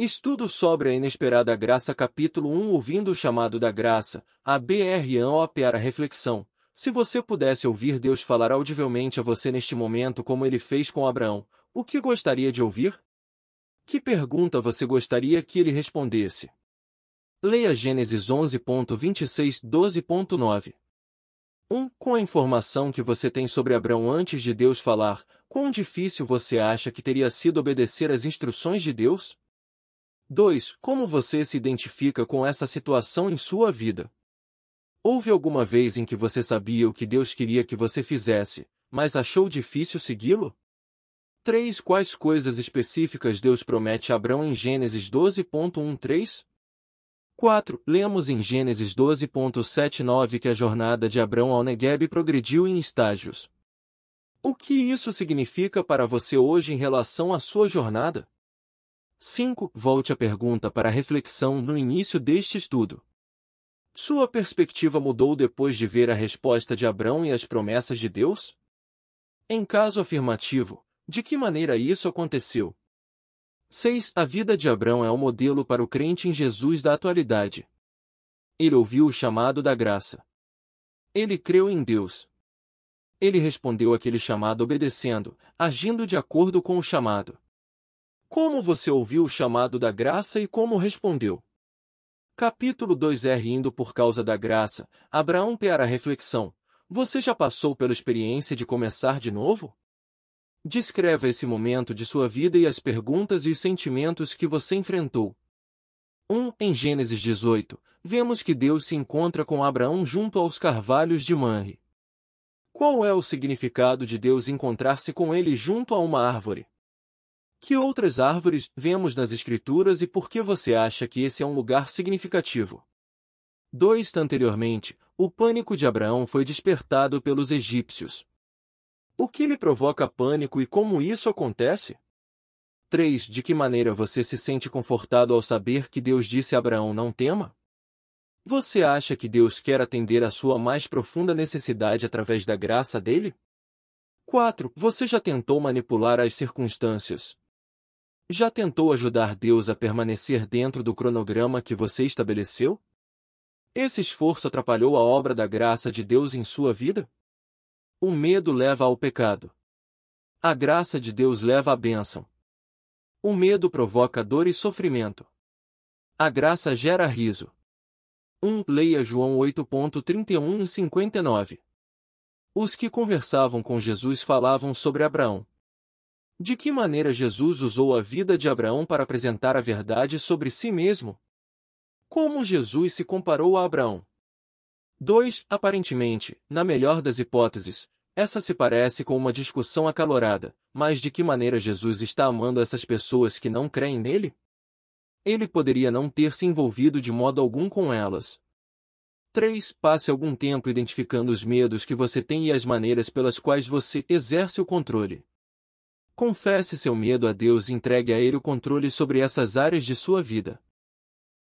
Estudo sobre a inesperada graça capítulo 1 Ouvindo o chamado da graça, a BRAN para a reflexão. Se você pudesse ouvir Deus falar audivelmente a você neste momento como ele fez com Abraão, o que gostaria de ouvir? Que pergunta você gostaria que ele respondesse? Leia Gênesis 11.26, 12.9. 1. Com a informação que você tem sobre Abraão antes de Deus falar, quão difícil você acha que teria sido obedecer às instruções de Deus? 2. Como você se identifica com essa situação em sua vida? Houve alguma vez em que você sabia o que Deus queria que você fizesse, mas achou difícil segui-lo? 3. Quais coisas específicas Deus promete a Abraão em Gênesis 12.13? 4. Lemos em Gênesis 12.79 que a jornada de Abraão ao Negueb progrediu em estágios. O que isso significa para você hoje em relação à sua jornada? 5. Volte a pergunta para a reflexão no início deste estudo. Sua perspectiva mudou depois de ver a resposta de Abraão e as promessas de Deus? Em caso afirmativo, de que maneira isso aconteceu? 6. A vida de Abraão é o modelo para o crente em Jesus da atualidade. Ele ouviu o chamado da graça. Ele creu em Deus. Ele respondeu àquele chamado obedecendo, agindo de acordo com o chamado. Como você ouviu o chamado da graça e como respondeu? Capítulo 2 Indo por causa da graça, Abraão para a reflexão. Você já passou pela experiência de começar de novo? Descreva esse momento de sua vida e as perguntas e os sentimentos que você enfrentou. 1. Em Gênesis 18, vemos que Deus se encontra com Abraão junto aos carvalhos de Manre. Qual é o significado de Deus encontrar-se com ele junto a uma árvore? Que outras árvores vemos nas Escrituras e por que você acha que esse é um lugar significativo? 2. Anteriormente, o pânico de Abraão foi despertado pelos egípcios. O que lhe provoca pânico e como isso acontece? 3. De que maneira você se sente confortado ao saber que Deus disse a Abraão não tema? Você acha que Deus quer atender à sua mais profunda necessidade através da graça dele? 4. Você já tentou manipular as circunstâncias? Já tentou ajudar Deus a permanecer dentro do cronograma que você estabeleceu? Esse esforço atrapalhou a obra da graça de Deus em sua vida? O medo leva ao pecado. A graça de Deus leva à bênção. O medo provoca dor e sofrimento. A graça gera riso. 1. Leia João 8.31 e 59. Os que conversavam com Jesus falavam sobre Abraão. De que maneira Jesus usou a vida de Abraão para apresentar a verdade sobre si mesmo? Como Jesus se comparou a Abraão? 2. Aparentemente, na melhor das hipóteses, essa se parece com uma discussão acalorada, mas de que maneira Jesus está amando essas pessoas que não creem nele? Ele poderia não ter se envolvido de modo algum com elas. 3. Passe algum tempo identificando os medos que você tem e as maneiras pelas quais você exerce o controle. Confesse seu medo a Deus e entregue a Ele o controle sobre essas áreas de sua vida.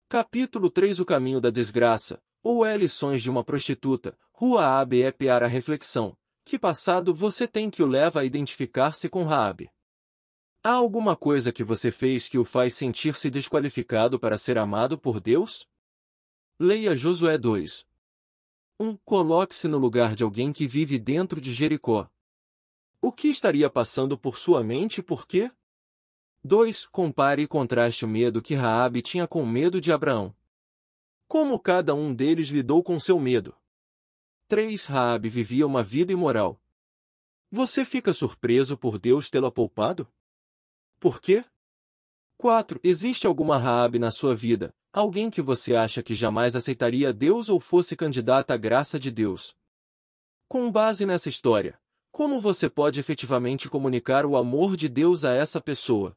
Capítulo 3 O caminho da desgraça, ou lições de uma prostituta, Rua Abe para a reflexão. Que passado você tem que o leva a identificar-se com Raabe? Há alguma coisa que você fez que o faz sentir-se desqualificado para ser amado por Deus? Leia Josué 2. 1. Coloque-se no lugar de alguém que vive dentro de Jericó. O que estaria passando por sua mente e por quê? 2. Compare e contraste o medo que Raabe tinha com o medo de Abraão. Como cada um deles lidou com seu medo? 3. Raabe vivia uma vida imoral. Você fica surpreso por Deus tê-la poupado? Por quê? 4. Existe alguma Raabe na sua vida, alguém que você acha que jamais aceitaria Deus ou fosse candidata à graça de Deus? Com base nessa história, como você pode efetivamente comunicar o amor de Deus a essa pessoa?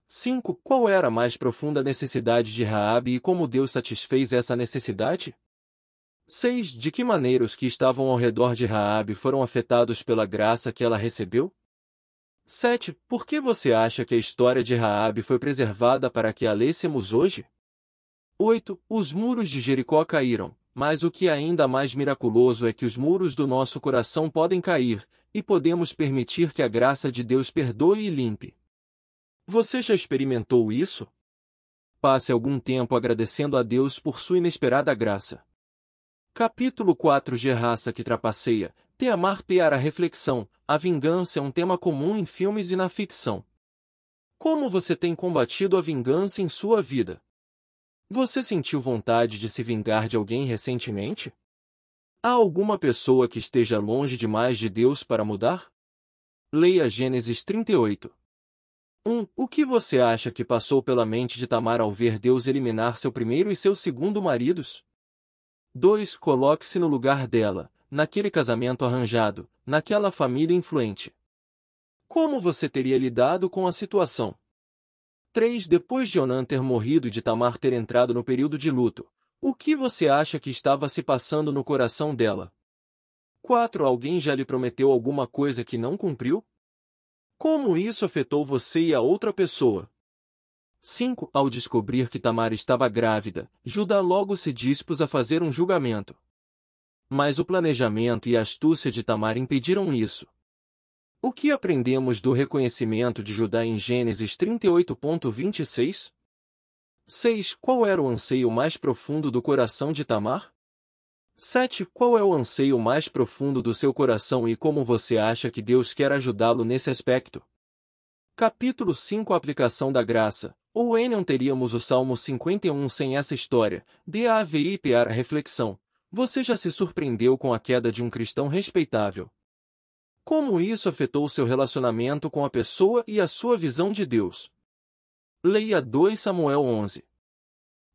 5. Qual era a mais profunda necessidade de Raabe e como Deus satisfez essa necessidade? 6. De que maneira os que estavam ao redor de Raabe foram afetados pela graça que ela recebeu? 7. Por que você acha que a história de Raabe foi preservada para que a lêssemos hoje? 8. Os muros de Jericó caíram, mas o que é ainda mais miraculoso é que os muros do nosso coração podem cair, e podemos permitir que a graça de Deus perdoe e limpe. Você já experimentou isso? Passe algum tempo agradecendo a Deus por sua inesperada graça. Capítulo 4 Raça que trapaceia. Amar para a reflexão. A vingança é um tema comum em filmes e na ficção. Como você tem combatido a vingança em sua vida? Você sentiu vontade de se vingar de alguém recentemente? Há alguma pessoa que esteja longe demais de Deus para mudar? Leia Gênesis 38. 1. O que você acha que passou pela mente de Tamar ao ver Deus eliminar seu primeiro e seu segundo maridos? 2. Coloque-se no lugar dela, naquele casamento arranjado, naquela família influente. Como você teria lidado com a situação? 3. Depois de Onã ter morrido e de Tamar ter entrado no período de luto, o que você acha que estava se passando no coração dela? 4. Alguém já lhe prometeu alguma coisa que não cumpriu? Como isso afetou você e a outra pessoa? 5. Ao descobrir que Tamar estava grávida, Judá logo se dispôs a fazer um julgamento. Mas o planejamento e a astúcia de Tamar impediram isso. O que aprendemos do reconhecimento de Judá em Gênesis 38.26? 6. Qual era o anseio mais profundo do coração de Tamar? 7. Qual é o anseio mais profundo do seu coração e como você acha que Deus quer ajudá-lo nesse aspecto? Capítulo 5 Aplicação da Graça. Ou não teríamos o Salmo 51 sem essa história. DAVI para a reflexão. Você já se surpreendeu com a queda de um cristão respeitável? Como isso afetou seu relacionamento com a pessoa e a sua visão de Deus? Leia 2 Samuel 11.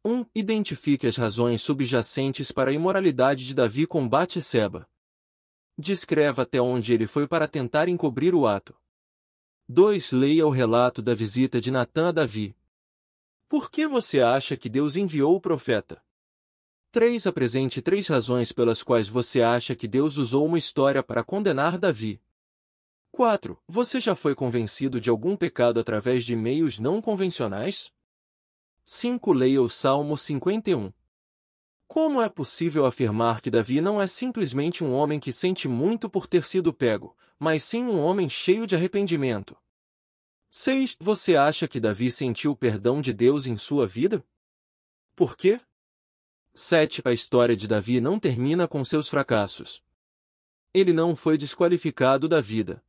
1. Identifique as razões subjacentes para a imoralidade de Davi com Batseba. Descreva até onde ele foi para tentar encobrir o ato. 2. Leia o relato da visita de Natã a Davi. Por que você acha que Deus enviou o profeta? 3. Apresente 3 razões pelas quais você acha que Deus usou uma história para condenar Davi. 4. Você já foi convencido de algum pecado através de meios não convencionais? 5. Leia o Salmo 51. Como é possível afirmar que Davi não é simplesmente um homem que sente muito por ter sido pego, mas sim um homem cheio de arrependimento? 6. Você acha que Davi sentiu o perdão de Deus em sua vida? Por quê? 7. A história de Davi não termina com seus fracassos. Ele não foi desqualificado da vida.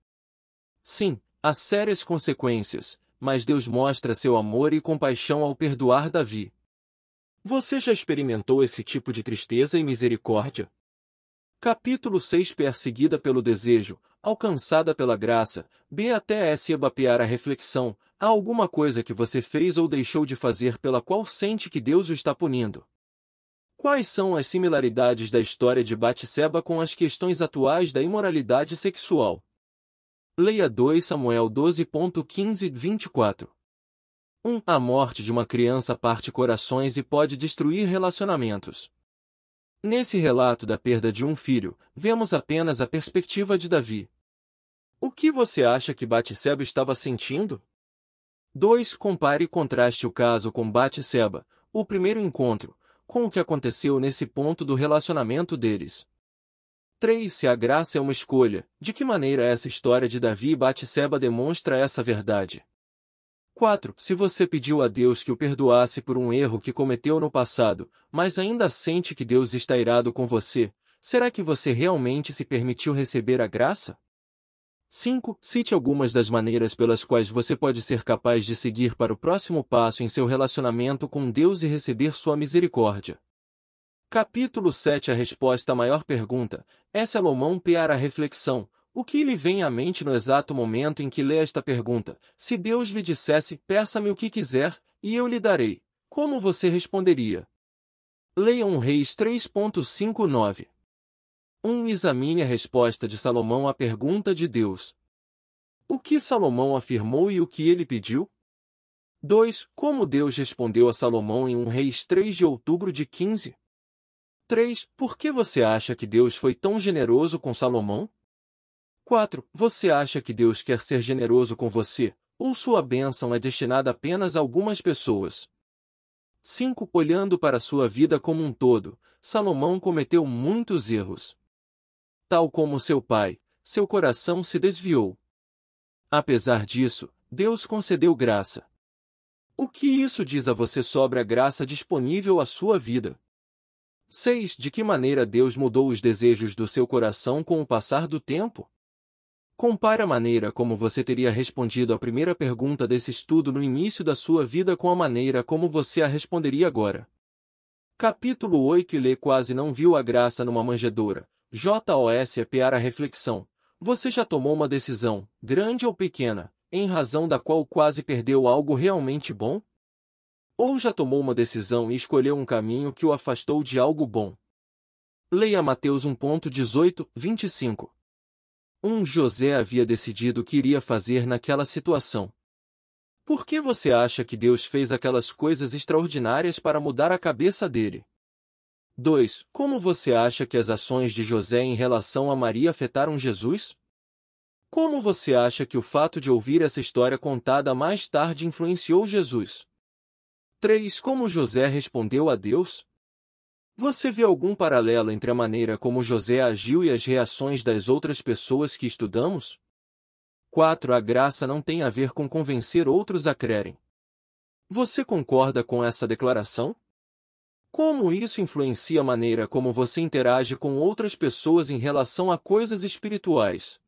Sim, há sérias consequências, mas Deus mostra seu amor e compaixão ao perdoar Davi. Você já experimentou esse tipo de tristeza e misericórdia? Capítulo 6 Perseguida pelo desejo, alcançada pela graça, até para a reflexão, há alguma coisa que você fez ou deixou de fazer pela qual sente que Deus o está punindo? Quais são as similaridades da história de Batseba com as questões atuais da imoralidade sexual? Leia 2 Samuel 12.15-24. 1. A morte de uma criança parte corações e pode destruir relacionamentos. Nesse relato da perda de um filho, vemos apenas a perspectiva de Davi. O que você acha que Batseba estava sentindo? 2. Compare e contraste o caso com Batseba, o primeiro encontro, com o que aconteceu nesse ponto do relacionamento deles. 3. Se a graça é uma escolha, de que maneira essa história de Davi e Batseba demonstra essa verdade? 4. Se você pediu a Deus que o perdoasse por um erro que cometeu no passado, mas ainda sente que Deus está irado com você, será que você realmente se permitiu receber a graça? 5. Cite algumas das maneiras pelas quais você pode ser capaz de seguir para o próximo passo em seu relacionamento com Deus e receber sua misericórdia. Capítulo 7 A resposta à maior pergunta é Salomão para a reflexão. O que lhe vem à mente no exato momento em que lê esta pergunta? Se Deus lhe dissesse, peça-me o que quiser, e eu lhe darei. Como você responderia? Leia 1 Reis 3.59. 1. Examine a resposta de Salomão à pergunta de Deus. O que Salomão afirmou e o que ele pediu? 2. Como Deus respondeu a Salomão em 1 Reis 3 de outubro de 15? 3. Por que você acha que Deus foi tão generoso com Salomão? 4. Você acha que Deus quer ser generoso com você, ou sua bênção é destinada apenas a algumas pessoas? 5. Olhando para sua vida como um todo, Salomão cometeu muitos erros. Tal como seu pai, seu coração se desviou. Apesar disso, Deus concedeu graça. O que isso diz a você sobre a graça disponível à sua vida? 6. De que maneira Deus mudou os desejos do seu coração com o passar do tempo? Compare a maneira como você teria respondido à primeira pergunta desse estudo no início da sua vida com a maneira como você a responderia agora. Capítulo 8. Lê quase não viu a graça numa manjedoura. JOS para a reflexão. Você já tomou uma decisão, grande ou pequena, em razão da qual quase perdeu algo realmente bom? Ou já tomou uma decisão e escolheu um caminho que o afastou de algo bom? Leia Mateus 1:18, 25. José havia decidido o que iria fazer naquela situação. Por que você acha que Deus fez aquelas coisas extraordinárias para mudar a cabeça dele? 2. Como você acha que as ações de José em relação a Maria afetaram Jesus? Como você acha que o fato de ouvir essa história contada mais tarde influenciou Jesus? 3. Como José respondeu a Deus? Você vê algum paralelo entre a maneira como José agiu e as reações das outras pessoas que estudamos? 4. A graça não tem a ver com convencer outros a crerem. Você concorda com essa declaração? Como isso influencia a maneira como você interage com outras pessoas em relação a coisas espirituais?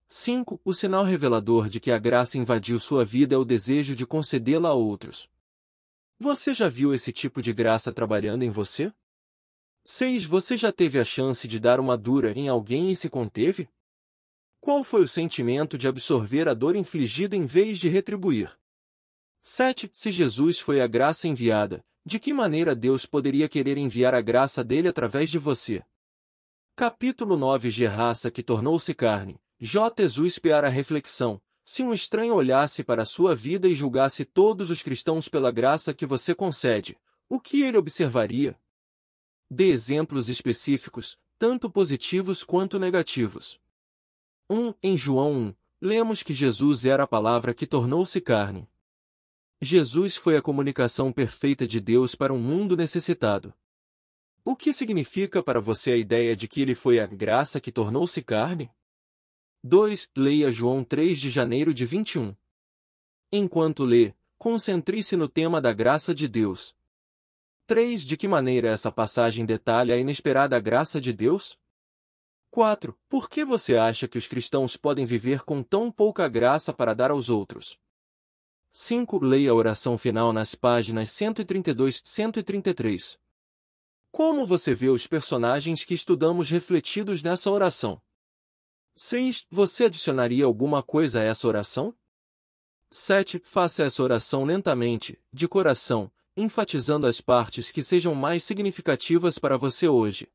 5. O sinal revelador de que a graça invadiu sua vida é o desejo de concedê-la a outros. Você já viu esse tipo de graça trabalhando em você? 6. Você já teve a chance de dar uma dura em alguém e se conteve? Qual foi o sentimento de absorver a dor infligida em vez de retribuir? 7. Se Jesus foi a graça enviada, de que maneira Deus poderia querer enviar a graça dele através de você? Capítulo 9. Raça que tornou-se carne. Jesus para a reflexão. Se um estranho olhasse para a sua vida e julgasse todos os cristãos pela graça que você concede, o que ele observaria? Dê exemplos específicos, tanto positivos quanto negativos. Em João 1, lemos que Jesus era a palavra que tornou-se carne. Jesus foi a comunicação perfeita de Deus para um mundo necessitado. O que significa para você a ideia de que ele foi a graça que tornou-se carne? 2. Leia João 3 de janeiro de 21. Enquanto lê, concentre-se no tema da graça de Deus. 3. De que maneira essa passagem detalha a inesperada graça de Deus? 4. Por que você acha que os cristãos podem viver com tão pouca graça para dar aos outros? 5. Leia a oração final nas páginas 132 e 133. Como você vê os personagens que estudamos refletidos nessa oração? 6. Você adicionaria alguma coisa a essa oração? 7. Faça essa oração lentamente, de coração, enfatizando as partes que sejam mais significativas para você hoje.